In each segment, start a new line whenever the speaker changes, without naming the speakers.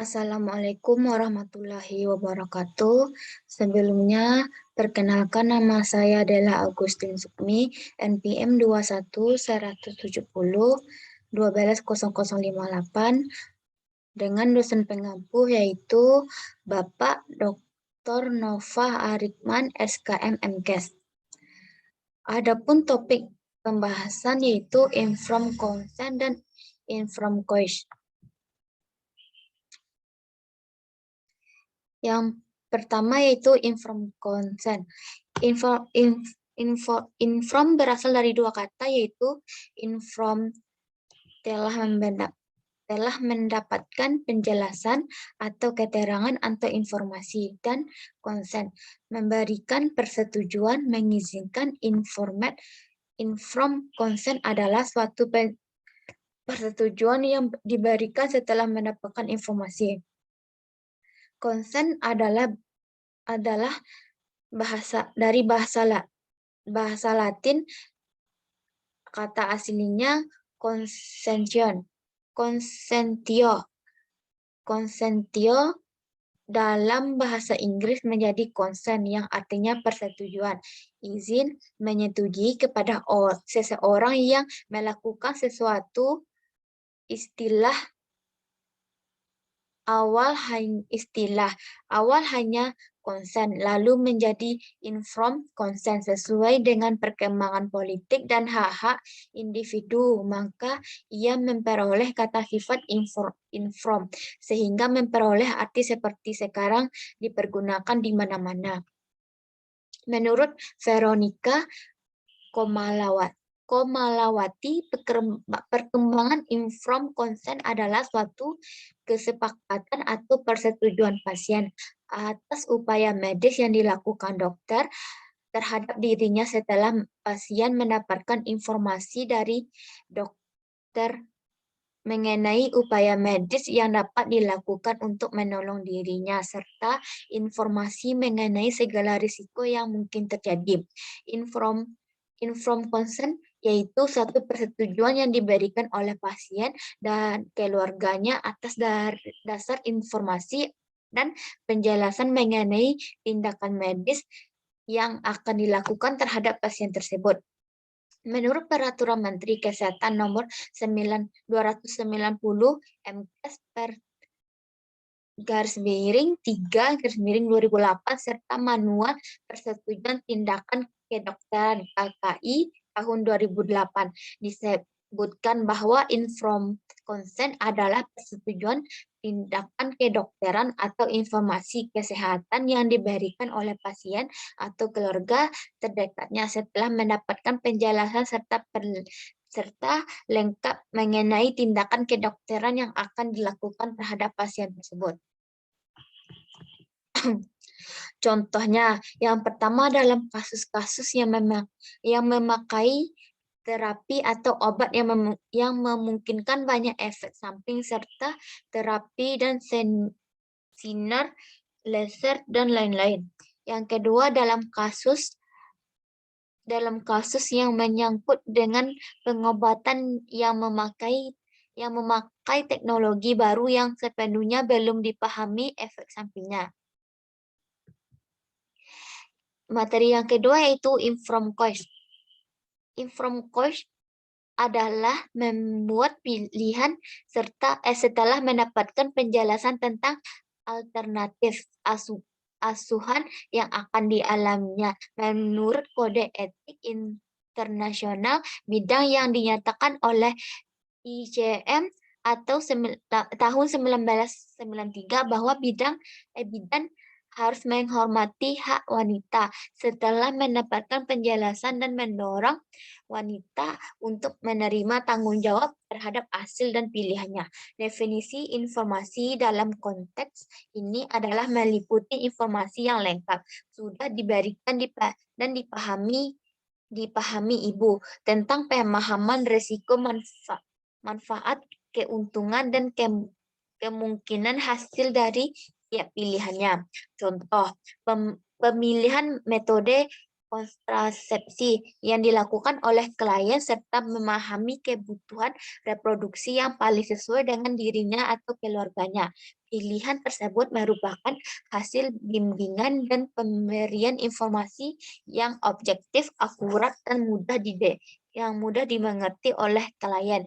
Assalamualaikum warahmatullahi wabarakatuh. Sebelumnya, perkenalkan nama saya adalah Agustin Sukmi, NPM 21 170 dengan dosen pengampu yaitu Bapak Dr. Nova Arikman, SKM MKes. Adapun topik pembahasan yaitu informed consent dan informed choice. Yang pertama yaitu informed consent. Inform berasal dari dua kata yaitu inform telah mendapatkan penjelasan atau keterangan atau informasi, dan consent memberikan persetujuan, mengizinkan. Inform consent adalah suatu persetujuan yang diberikan setelah mendapatkan informasi. Consent adalah bahasa Latin, kata aslinya consentio dalam bahasa Inggris menjadi consent yang artinya persetujuan, izin, menyetujui kepada seseorang yang melakukan sesuatu. Istilah awal hanya konsen, lalu menjadi informed consent sesuai dengan perkembangan politik dan hak-hak individu, maka ia memperoleh kata sifat informed sehingga memperoleh arti seperti sekarang dipergunakan di mana-mana. Menurut Veronica Komalawati, perkembangan informed consent adalah suatu kesepakatan atau persetujuan pasien atas upaya medis yang dilakukan dokter terhadap dirinya setelah pasien mendapatkan informasi dari dokter mengenai upaya medis yang dapat dilakukan untuk menolong dirinya, serta informasi mengenai segala risiko yang mungkin terjadi. Informed consent yaitu satu persetujuan yang diberikan oleh pasien dan keluarganya atas dasar informasi dan penjelasan mengenai tindakan medis yang akan dilakukan terhadap pasien tersebut. Menurut Peraturan Menteri Kesehatan Nomor 290 MKes per _3 _2008 serta Manual Persetujuan Tindakan Kedokteran KKI tahun 2008 disebutkan bahwa informed consent adalah persetujuan tindakan kedokteran atau informasi kesehatan yang diberikan oleh pasien atau keluarga terdekatnya setelah mendapatkan penjelasan serta lengkap mengenai tindakan kedokteran yang akan dilakukan terhadap pasien tersebut. Contohnya, yang pertama dalam kasus-kasus yang memakai terapi atau obat yang memungkinkan banyak efek samping serta terapi dan sinar laser dan lain-lain. Yang kedua dalam kasus yang menyangkut dengan pengobatan yang memakai teknologi baru yang sepenuhnya belum dipahami efek sampingnya. Materi yang kedua yaitu informed choice. Informed choice adalah membuat pilihan setelah mendapatkan penjelasan tentang alternatif asuhan yang akan dialaminya menurut Kode Etik Internasional bidang yang dinyatakan oleh ICM atau tahun 1993 bahwa bidan harus menghormati hak wanita setelah mendapatkan penjelasan dan mendorong wanita untuk menerima tanggung jawab terhadap hasil dan pilihannya. Definisi informasi dalam konteks ini adalah meliputi informasi yang lengkap, sudah diberikan dan dipahami ibu tentang pemahaman risiko, manfaat, keuntungan, dan kemungkinan hasil dari tiap pilihannya. Contoh, pemilihan metode kontrasepsi yang dilakukan oleh klien serta memahami kebutuhan reproduksi yang paling sesuai dengan dirinya atau keluarganya. Pilihan tersebut merupakan hasil bimbingan dan pemberian informasi yang objektif, akurat, dan mudah dimengerti oleh klien.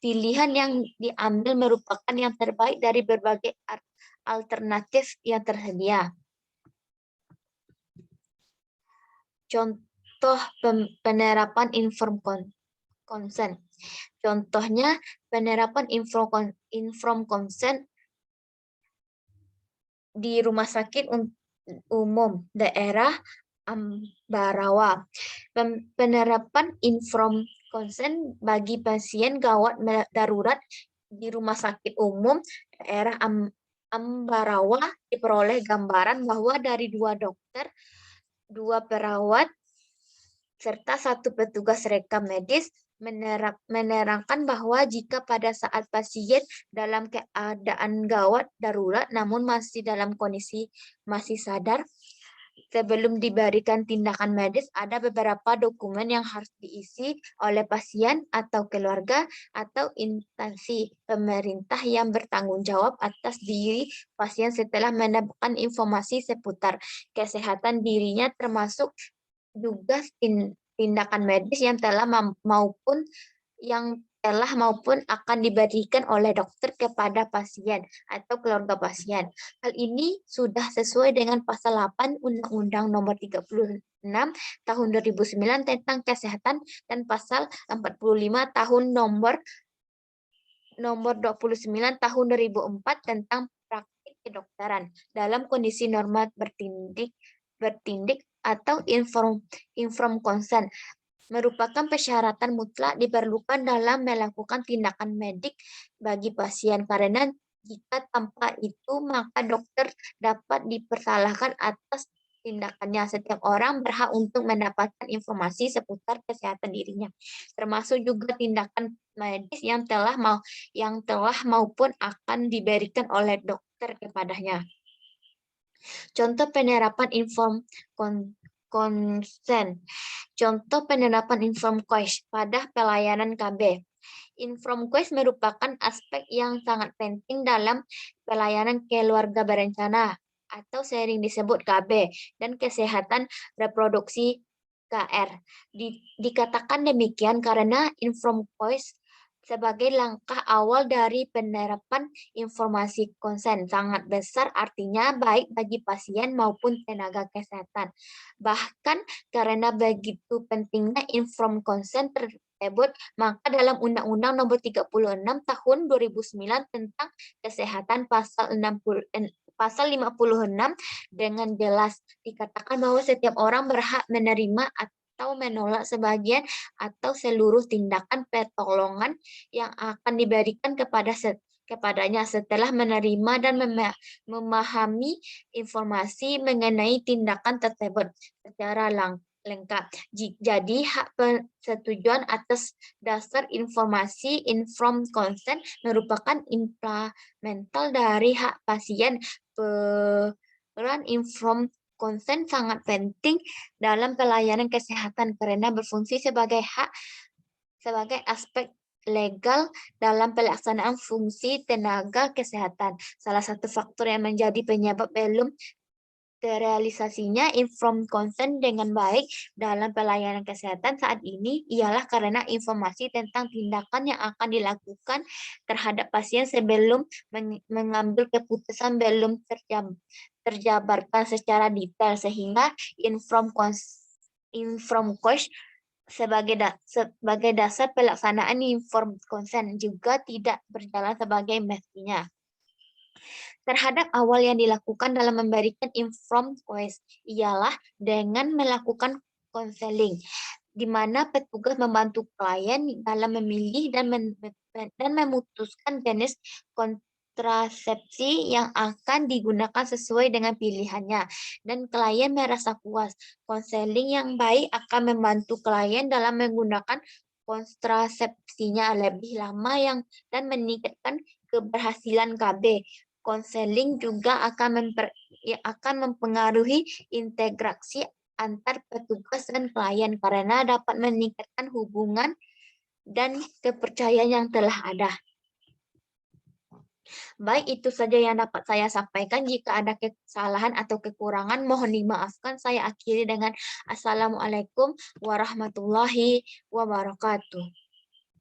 Pilihan yang diambil merupakan yang terbaik dari berbagai alternatif yang tersedia. Contoh penerapan informed consent. Contohnya penerapan informed consent di Rumah Sakit Umum Daerah Ambarawa. Penerapan informed consent bagi pasien gawat darurat di Rumah Sakit Umum Daerah Ambarawa diperoleh gambaran bahwa dari 2 dokter, 2 perawat, serta 1 petugas rekam medis menerangkan bahwa jika pada saat pasien dalam keadaan gawat darurat namun masih dalam kondisi masih sadar, sebelum diberikan tindakan medis, ada beberapa dokumen yang harus diisi oleh pasien atau keluarga atau instansi pemerintah yang bertanggung jawab atas diri pasien setelah mendapatkan informasi seputar kesehatan dirinya, termasuk juga tindakan medis yang telah maupun akan diberikan oleh dokter kepada pasien atau keluarga pasien. Hal ini sudah sesuai dengan pasal 8 Undang-Undang Nomor 36 Tahun 2009 tentang Kesehatan dan pasal 45 Tahun Nomor 29 Tahun 2004 tentang praktik kedokteran dalam kondisi normal bertindik atau informed consent merupakan persyaratan mutlak diperlukan dalam melakukan tindakan medik bagi pasien, karena jika tanpa itu maka dokter dapat dipersalahkan atas tindakannya. Setiap orang berhak untuk mendapatkan informasi seputar kesehatan dirinya, termasuk juga tindakan medis yang telah maupun akan diberikan oleh dokter kepadanya. Contoh penerapan informed consent. Contoh penerapan informed quest pada pelayanan KB. Informed quest merupakan aspek yang sangat penting dalam pelayanan keluarga berencana atau sering disebut KB dan kesehatan reproduksi KR. Dikatakan demikian karena informed quest sebagai langkah awal dari penerapan informasi konsen sangat besar, artinya baik bagi pasien maupun tenaga kesehatan. Bahkan karena begitu pentingnya informed consent tersebut, maka dalam Undang-Undang Nomor 36 Tahun 2009 tentang Kesehatan pasal 56 dengan jelas dikatakan bahwa setiap orang berhak menerima atau menolak sebagian atau seluruh tindakan pertolongan yang akan diberikan kepadanya setelah menerima dan memahami informasi mengenai tindakan tersebut secara lengkap. Jadi, hak persetujuan atas dasar informasi informed consent merupakan implemental dari hak pasien. Peran informed consent sangat penting dalam pelayanan kesehatan karena berfungsi sebagai aspek legal dalam pelaksanaan fungsi tenaga kesehatan. Salah satu faktor yang menjadi penyebab belum terrealisasinya informed consent dengan baik dalam pelayanan kesehatan saat ini ialah karena informasi tentang tindakan yang akan dilakukan terhadap pasien sebelum mengambil keputusan belum terjabarkan secara detail, sehingga informed consent sebagai dasar pelaksanaan informed consent juga tidak berjalan sebagai mestinya. Terhadap awal yang dilakukan dalam memberikan informed quest ialah dengan melakukan konseling, di mana petugas membantu klien dalam memilih dan memutuskan jenis kontrasepsi yang akan digunakan sesuai dengan pilihannya, dan klien merasa puas. Konseling yang baik akan membantu klien dalam menggunakan kontrasepsinya lebih lama dan meningkatkan keberhasilan KB. Konseling juga akan mempengaruhi integrasi antar petugas dan klien karena dapat meningkatkan hubungan dan kepercayaan yang telah ada. Baik, itu saja yang dapat saya sampaikan. Jika ada kesalahan atau kekurangan, mohon dimaafkan. Saya akhiri dengan Assalamualaikum warahmatullahi wabarakatuh.